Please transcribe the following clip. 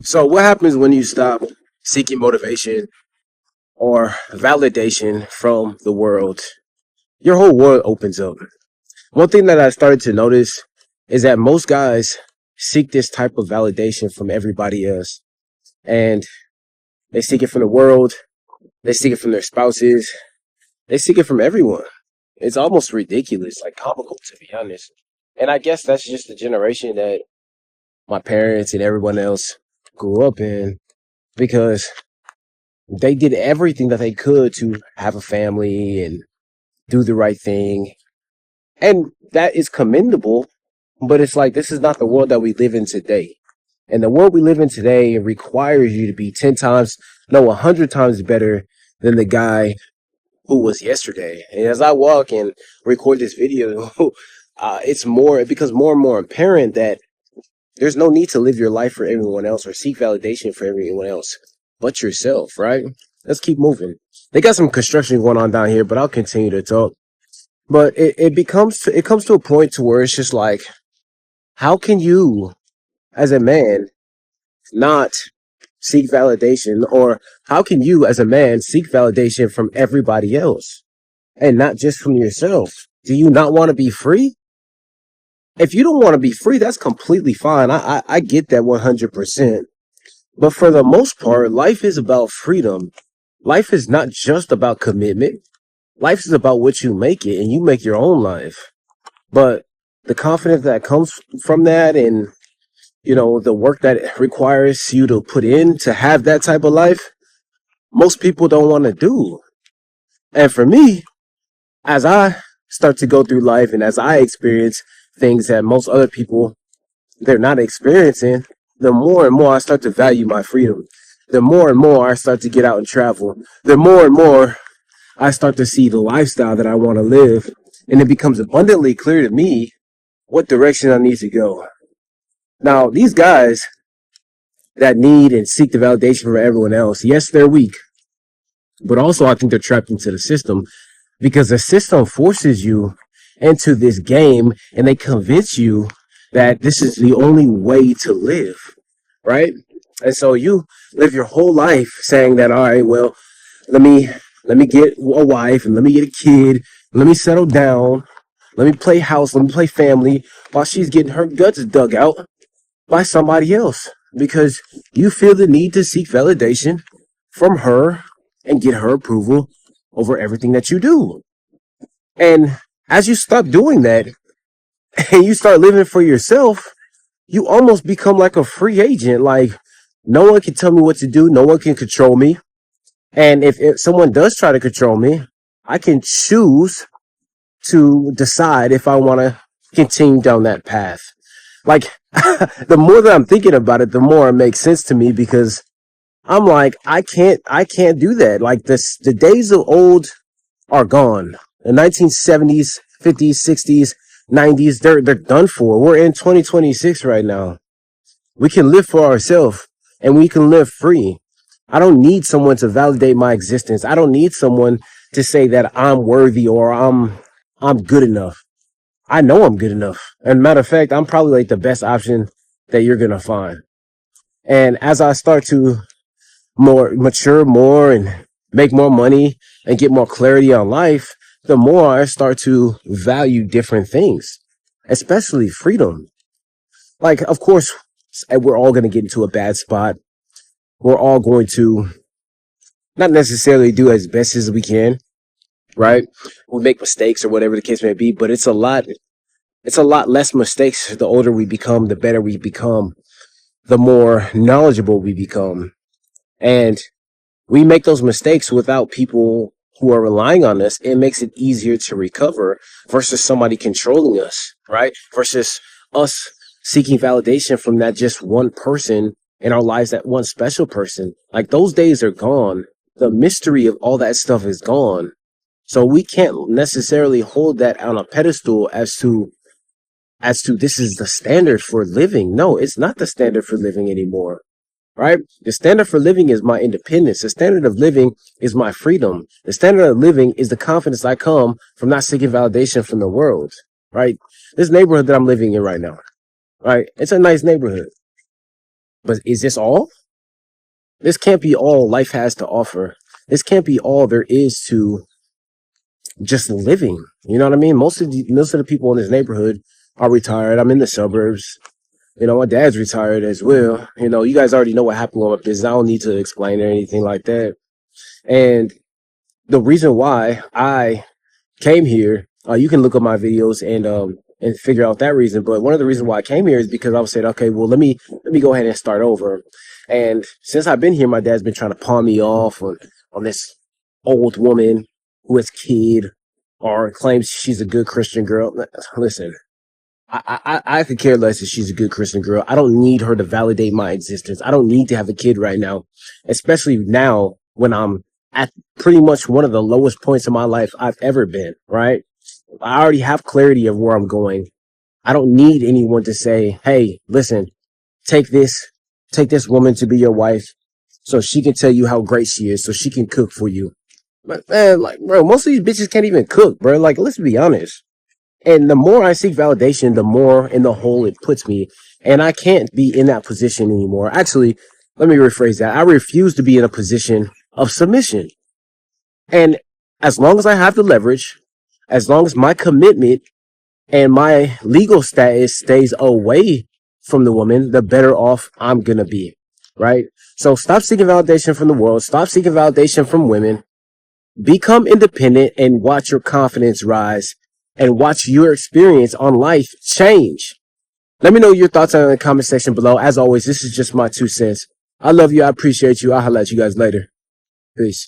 So, what happens when you stop seeking motivation or validation from the world? Your whole world opens up. One thing that I started to notice is that most guys seek this type of validation from everybody else. And they seek it from the world, they seek it from their spouses, they seek it from everyone. It's almost ridiculous, like comical to be honest. And I guess that's just the generation that my parents and everyone else grew up in because they did everything that they could to have a family and do the right thing. And that is commendable, but it's like this is not the world that we live in today. And the world we live in today requires you to be 10 times, no, 100 times better than the guy who was yesterday. And as I walk and record this video, it becomes more and more apparent that there's no need to live your life for everyone else or seek validation for everyone else but yourself, right? Let's keep moving. They got some construction going on down here, but I'll continue to talk. But it comes to a point to where it's just like, how can you, as a man, not seek validation, or how can you, as a man, seek validation from everybody else and not just from yourself? Do you not want to be free? If you don't want to be free, that's completely fine. I get that 100%. But for the most part, life is about freedom. Life is not just about commitment. Life is about what you make it, and you make your own life. But the confidence that comes from that, and the work that it requires you to put in to have that type of life, most people don't want to do. And for me, as I start to go through life and as I experience things that most other people they're not experiencing, the more and more I start to value my freedom. The more and more I start to get out and travel. The more and more I start to see the lifestyle that I want to live. And it becomes abundantly clear to me what direction I need to go. Now, these guys that need and seek the validation from everyone else, yes, they're weak, but also I think they're trapped into the system because the system forces you into this game and they convince you that this is the only way to live, right? And so you live your whole life saying that, all right, well, let me let me get a wife and let me get a kid, let me settle down, let me play house, let me play family while she's getting her guts dug out by somebody else because you feel the need to seek validation from her and get her approval over everything that you do. And as you stop doing that and you start living for yourself, you almost become like a free agent. Like, no one can tell me what to do, no one can control me. And if someone does try to control me, I can choose to decide if I want to continue down that path. Like, the more that I'm thinking about it, the more it makes sense to me because I'm like, I can't do that. Like the days of old are gone. The 1970s, 50s, 60s, 90s, they're done for. We're in 2026 right now. We can live for ourselves and we can live free. I don't need someone to validate my existence. I don't need someone to say that I'm worthy or I'm good enough. I know I'm good enough. And matter of fact, I'm probably like the best option that you're gonna find. And as I start to more mature more and make more money and get more clarity on life, the more I start to value different things, especially freedom. Like, of course, we're all going to get into a bad spot. We're all going to not necessarily do as best as we can, right? We make mistakes or whatever the case may be, but it's a lot less mistakes the older we become, the better we become, the more knowledgeable we become. And we make those mistakes without people who are relying on us. It makes it easier to recover versus somebody controlling us, right? Versus us seeking validation from that just one person in our lives, that one special person. Like those days are gone. The mystery of all that stuff is gone. So we can't necessarily hold that on a pedestal as to this is the standard for living. No, it's not the standard for living anymore, right? The standard for living is my independence. The standard of living is my freedom. The standard of living is the confidence I come from not seeking validation from the world, right? This neighborhood that I'm living in right now, right? It's a nice neighborhood. But is this all? This can't be all life has to offer. This can't be all there is to just living. You know what I mean? Most of the people in this neighborhood are retired. I'm in the suburbs. You know, my dad's retired as well. You know, you guys already know what happened with my business. I don't need to explain or anything like that. And the reason why I came here, you can look up my videos and figure out that reason. But one of the reasons why I came here is because I was saying, okay, well, let me go ahead and start over. And since I've been here, my dad's been trying to pawn me off on this old woman who has kid or claims she's a good Christian girl. Listen, I could care less if she's a good Christian girl. I don't need her to validate my existence. I don't need to have a kid right now, especially now when I'm at pretty much one of the lowest points in my life I've ever been, right? I already have clarity of where I'm going. I don't need anyone to say, hey, listen, take this, take this woman to be your wife so she can tell you how great she is, so she can cook for you. But man, like, bro, most of these bitches can't even cook, bro. Like, let's be honest. And the more I seek validation, the more in the hole it puts me. And I can't be in that position anymore. Actually, let me rephrase that. I refuse to be in a position of submission. And as long as I have the leverage, as long as my commitment and my legal status stays away from the woman, the better off I'm going to be. Right? So stop seeking validation from the world. Stop seeking validation from women. Become independent and watch your confidence rise and watch your experience on life change. Let me know your thoughts in the comment section below. As always, this is just my 2 cents. I love you. I appreciate you. I'll holla at you guys later. Peace.